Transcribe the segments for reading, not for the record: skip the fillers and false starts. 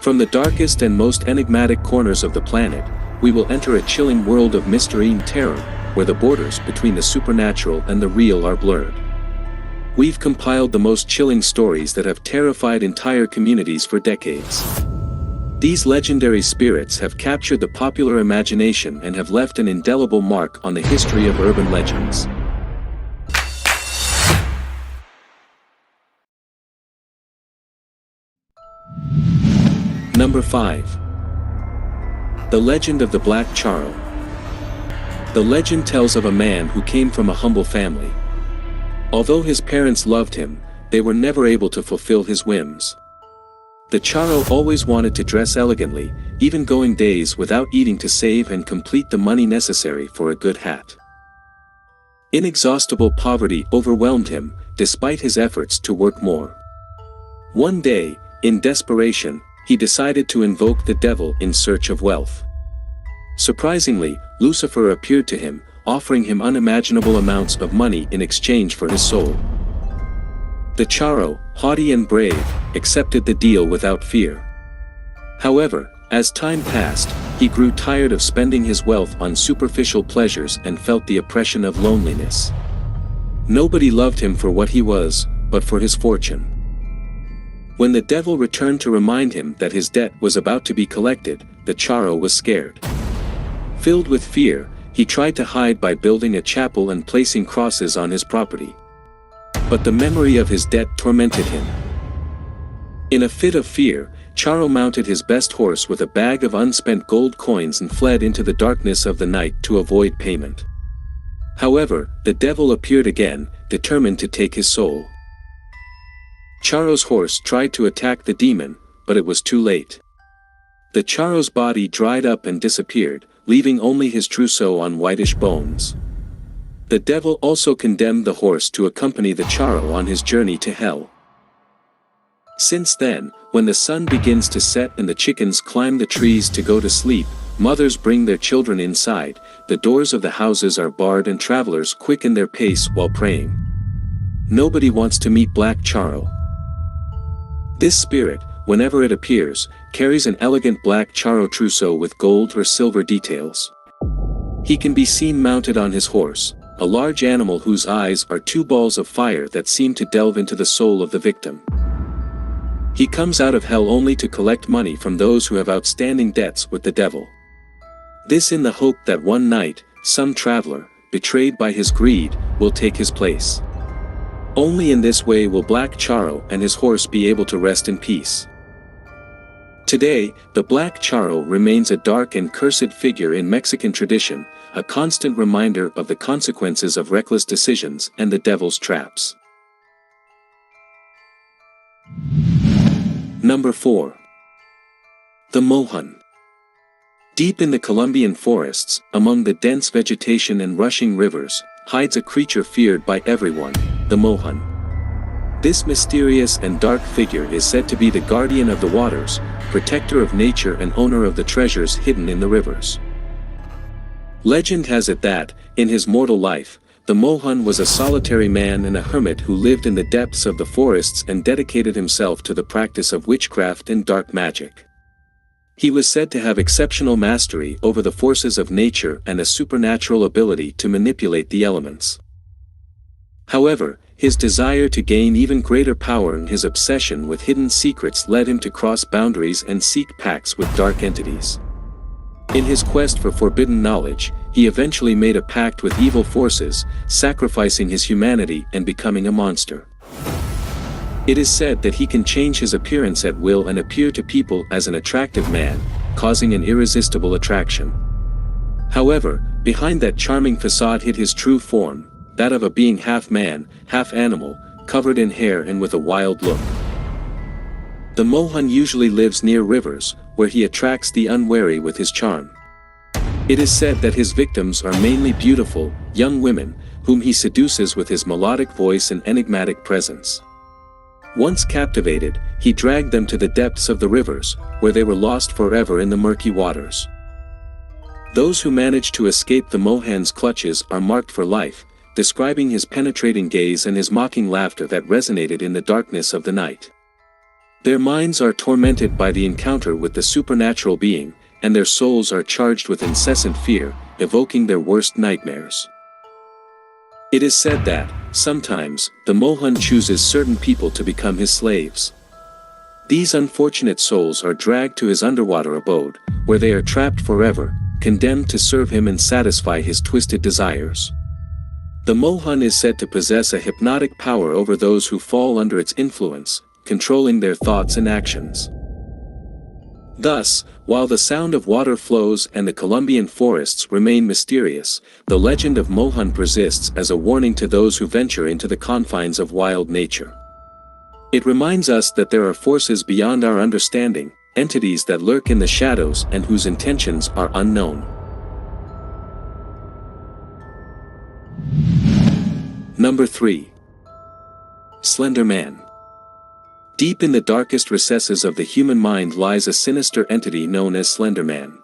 From the darkest and most enigmatic corners of the planet, we will enter a chilling world of mystery and terror, where the borders between the supernatural and the real are blurred. We've compiled the most chilling stories that have terrified entire communities for decades. These legendary spirits have captured the popular imagination and have left an indelible mark on the history of urban legends. Number 5. The Legend of the Black Charo. The legend tells of a man who came from a humble family. Although his parents loved him, they were never able to fulfill his whims. The Charo always wanted to dress elegantly, even going days without eating to save and complete the money necessary for a good hat. Inexhaustible poverty overwhelmed him, despite his efforts to work more. One day, in desperation, he decided to invoke the devil in search of wealth. Surprisingly, Lucifer appeared to him, offering him unimaginable amounts of money in exchange for his soul. The Charo, haughty and brave, accepted the deal without fear. However, as time passed, he grew tired of spending his wealth on superficial pleasures and felt the oppression of loneliness. Nobody loved him for what he was, but for his fortune. When the devil returned to remind him that his debt was about to be collected, the Charo was scared. Filled with fear, he tried to hide by building a chapel and placing crosses on his property. But the memory of his debt tormented him. In a fit of fear, Charo mounted his best horse with a bag of unspent gold coins and fled into the darkness of the night to avoid payment. However, the devil appeared again, determined to take his soul. Charo's horse tried to attack the demon, but it was too late. The Charo's body dried up and disappeared, leaving only his trousseau on whitish bones. The devil also condemned the horse to accompany the Charo on his journey to hell. Since then, when the sun begins to set and the chickens climb the trees to go to sleep, mothers bring their children inside, the doors of the houses are barred and travelers quicken their pace while praying. Nobody wants to meet Black Charo. This spirit, whenever it appears, carries an elegant black Charo trousseau with gold or silver details. He can be seen mounted on his horse, a large animal whose eyes are two balls of fire that seem to delve into the soul of the victim. He comes out of hell only to collect money from those who have outstanding debts with the devil. This in the hope that one night, some traveler, betrayed by his greed, will take his place. Only in this way will Black Charo and his horse be able to rest in peace. Today, the Black Charo remains a dark and cursed figure in Mexican tradition, a constant reminder of the consequences of reckless decisions and the devil's traps. Number 4. The Mohan. Deep in the Colombian forests, among the dense vegetation and rushing rivers, hides a creature feared by everyone, the Mohan. This mysterious and dark figure is said to be the guardian of the waters, protector of nature and owner of the treasures hidden in the rivers. Legend has it that, in his mortal life, the Mohan was a solitary man and a hermit who lived in the depths of the forests and dedicated himself to the practice of witchcraft and dark magic. He was said to have exceptional mastery over the forces of nature and a supernatural ability to manipulate the elements. However, his desire to gain even greater power and his obsession with hidden secrets led him to cross boundaries and seek pacts with dark entities. In his quest for forbidden knowledge, he eventually made a pact with evil forces, sacrificing his humanity and becoming a monster. It is said that he can change his appearance at will and appear to people as an attractive man, causing an irresistible attraction. However, behind that charming facade hid his true form, that of a being half man, half animal, covered in hair and with a wild look. The Mohan usually lives near rivers, where he attracts the unwary with his charm. It is said that his victims are mainly beautiful, young women, whom he seduces with his melodic voice and enigmatic presence. Once captivated, he dragged them to the depths of the rivers, where they were lost forever in the murky waters. Those who manage to escape the Mohan's clutches are marked for life, describing his penetrating gaze and his mocking laughter that resonated in the darkness of the night. Their minds are tormented by the encounter with the supernatural being, and their souls are charged with incessant fear, evoking their worst nightmares. It is said that, sometimes, the Mohan chooses certain people to become his slaves. These unfortunate souls are dragged to his underwater abode, where they are trapped forever, condemned to serve him and satisfy his twisted desires. The Mohan is said to possess a hypnotic power over those who fall under its influence, controlling their thoughts and actions. Thus, while the sound of water flows and the Colombian forests remain mysterious, the legend of Mohan persists as a warning to those who venture into the confines of wild nature. It reminds us that there are forces beyond our understanding, entities that lurk in the shadows and whose intentions are unknown. Number 3. Slender Man. Deep in the darkest recesses of the human mind lies a sinister entity known as Slender Man.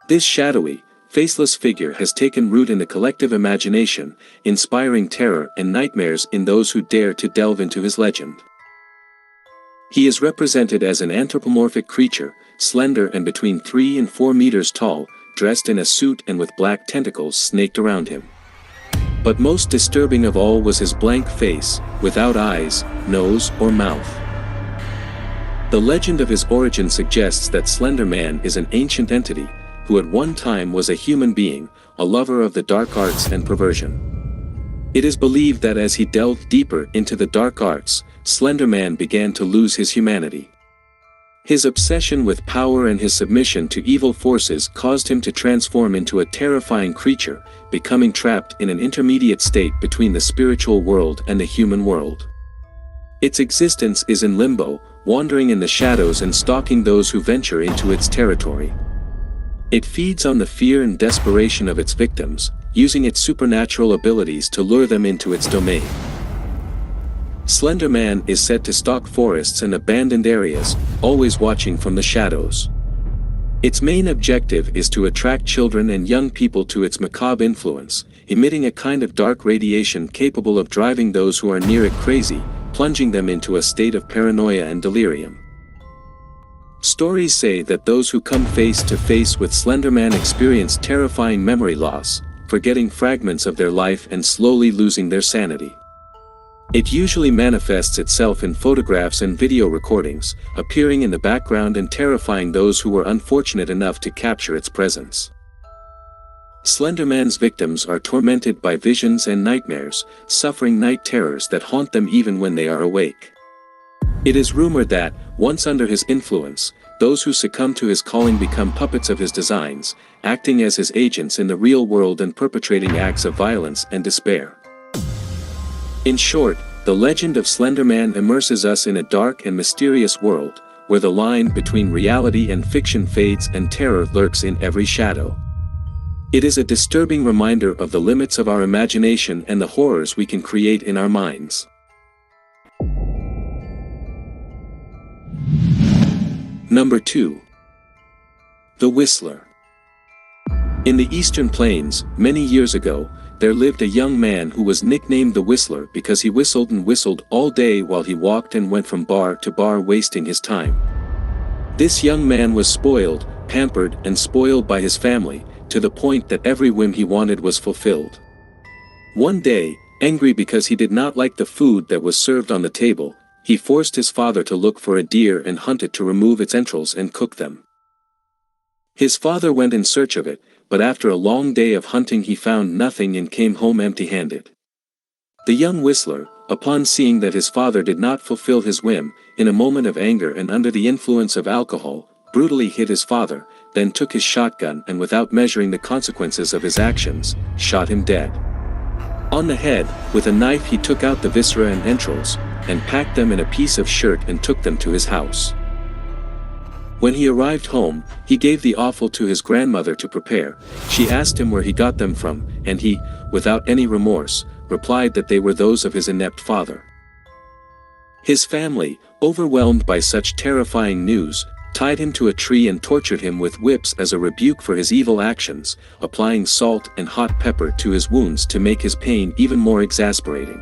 This shadowy, faceless figure has taken root in the collective imagination, inspiring terror and nightmares in those who dare to delve into his legend. He is represented as an anthropomorphic creature, slender and between 3 and 4 meters tall, dressed in a suit and with black tentacles snaked around him. But most disturbing of all was his blank face, without eyes, nose, or mouth. The legend of his origin suggests that Slender Man is an ancient entity, who at one time was a human being, a lover of the dark arts and perversion. It is believed that as he delved deeper into the dark arts, Slender Man began to lose his humanity. His obsession with power and his submission to evil forces caused him to transform into a terrifying creature, becoming trapped in an intermediate state between the spiritual world and the human world. Its existence is in limbo, wandering in the shadows and stalking those who venture into its territory. It feeds on the fear and desperation of its victims, using its supernatural abilities to lure them into its domain. Slender Man is said to stalk forests and abandoned areas, always watching from the shadows. Its main objective is to attract children and young people to its macabre influence, emitting a kind of dark radiation capable of driving those who are near it crazy, plunging them into a state of paranoia and delirium. Stories say that those who come face to face with Slender Man experience terrifying memory loss, forgetting fragments of their life and slowly losing their sanity. It usually manifests itself in photographs and video recordings, appearing in the background and terrifying those who were unfortunate enough to capture its presence. Slender Man's victims are tormented by visions and nightmares, suffering night terrors that haunt them even when they are awake. It is rumored that, once under his influence, those who succumb to his calling become puppets of his designs, acting as his agents in the real world and perpetrating acts of violence and despair. In short, the legend of Slender Man immerses us in a dark and mysterious world, where the line between reality and fiction fades and terror lurks in every shadow. It is a disturbing reminder of the limits of our imagination and the horrors we can create in our minds. Number 2. The Whistler. In the Eastern Plains, many years ago, there lived a young man who was nicknamed the Whistler because he whistled and whistled all day while he walked and went from bar to bar wasting his time. This young man was spoiled, pampered and spoiled by his family, to the point that every whim he wanted was fulfilled. One day, angry because he did not like the food that was served on the table, he forced his father to look for a deer and hunt it to remove its entrails and cook them. His father went in search of it, but after a long day of hunting he found nothing and came home empty-handed. The young Whistler, upon seeing that his father did not fulfill his whim, in a moment of anger and under the influence of alcohol, brutally hit his father, then took his shotgun and without measuring the consequences of his actions, shot him dead. On the head, with a knife he took out the viscera and entrails, and packed them in a piece of shirt and took them to his house. When he arrived home, he gave the offal to his grandmother to prepare. She asked him where he got them from, and he, without any remorse, replied that they were those of his inept father. His family, overwhelmed by such terrifying news, tied him to a tree and tortured him with whips as a rebuke for his evil actions, applying salt and hot pepper to his wounds to make his pain even more exasperating.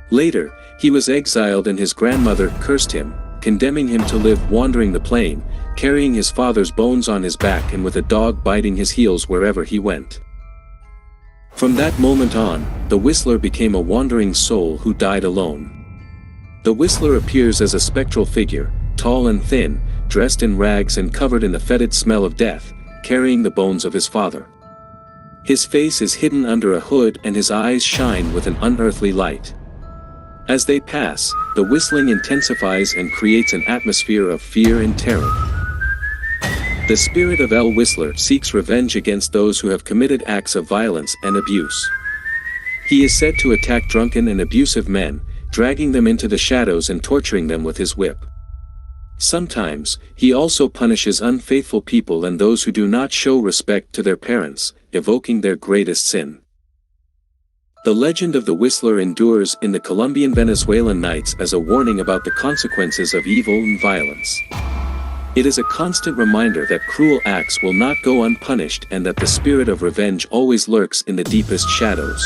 Later, he was exiled and his grandmother cursed him, condemning him to live wandering the plain, carrying his father's bones on his back and with a dog biting his heels wherever he went. From that moment on, the Whistler became a wandering soul who died alone. The Whistler appears as a spectral figure, tall and thin, dressed in rags and covered in the fetid smell of death, carrying the bones of his father. His face is hidden under a hood and his eyes shine with an unearthly light. As they pass, the whistling intensifies and creates an atmosphere of fear and terror. The spirit of El Whistler seeks revenge against those who have committed acts of violence and abuse. He is said to attack drunken and abusive men, dragging them into the shadows and torturing them with his whip. Sometimes, he also punishes unfaithful people and those who do not show respect to their parents, evoking their greatest sin. The legend of the Whistler endures in the Colombian-Venezuelan nights as a warning about the consequences of evil and violence. It is a constant reminder that cruel acts will not go unpunished and that the spirit of revenge always lurks in the deepest shadows.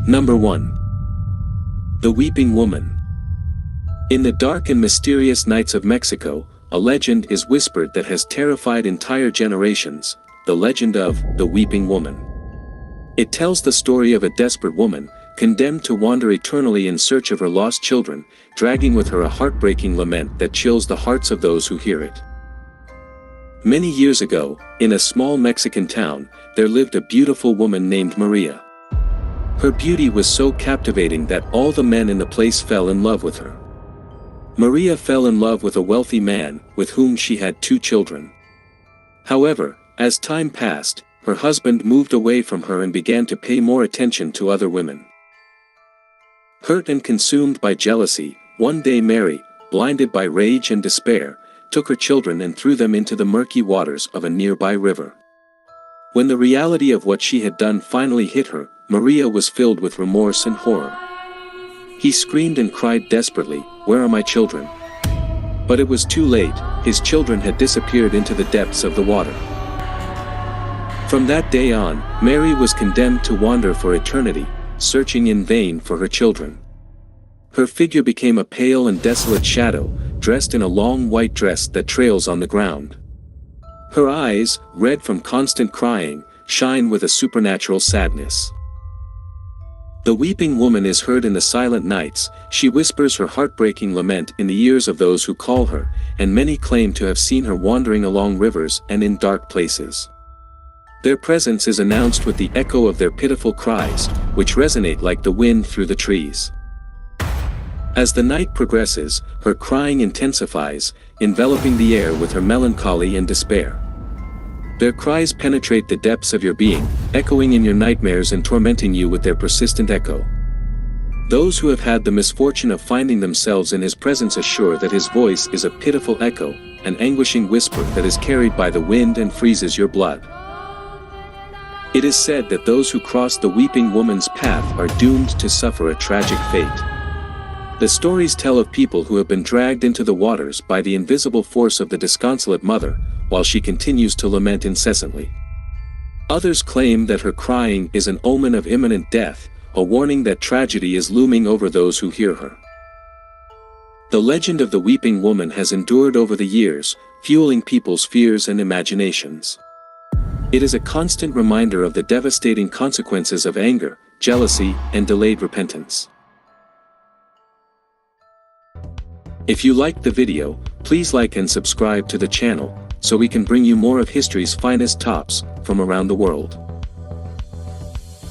Number 1. The Weeping Woman. In the dark and mysterious nights of Mexico, a legend is whispered that has terrified entire generations, the legend of the Weeping Woman. It tells the story of a desperate woman, condemned to wander eternally in search of her lost children, dragging with her a heartbreaking lament that chills the hearts of those who hear it. Many years ago, in a small Mexican town, there lived a beautiful woman named Maria. Her beauty was so captivating that all the men in the place fell in love with her. Maria fell in love with a wealthy man, with whom she had 2 children. However, as time passed, her husband moved away from her and began to pay more attention to other women. Hurt and consumed by jealousy, one day Mary, blinded by rage and despair, took her children and threw them into the murky waters of a nearby river. When the reality of what she had done finally hit her, Maria was filled with remorse and horror. He screamed and cried desperately, "Where are my children?" But it was too late, his children had disappeared into the depths of the water. From that day on, Mary was condemned to wander for eternity, searching in vain for her children. Her figure became a pale and desolate shadow, dressed in a long white dress that trails on the ground. Her eyes, red from constant crying, shine with a supernatural sadness. The weeping woman is heard in the silent nights. She whispers her heartbreaking lament in the ears of those who call her, and many claim to have seen her wandering along rivers and in dark places. Their presence is announced with the echo of their pitiful cries, which resonate like the wind through the trees. As the night progresses, her crying intensifies, enveloping the air with her melancholy and despair. Their cries penetrate the depths of your being, echoing in your nightmares and tormenting you with their persistent echo. Those who have had the misfortune of finding themselves in his presence assure that his voice is a pitiful echo, an anguishing whisper that is carried by the wind and freezes your blood. It is said that those who cross the weeping woman's path are doomed to suffer a tragic fate. The stories tell of people who have been dragged into the waters by the invisible force of the disconsolate mother, while she continues to lament incessantly. Others claim that her crying is an omen of imminent death, a warning that tragedy is looming over those who hear her. The legend of the weeping woman has endured over the years, fueling people's fears and imaginations. It is a constant reminder of the devastating consequences of anger, jealousy, and delayed repentance. If you liked the video, please like and subscribe to the channel, so we can bring you more of history's finest tops from around the world.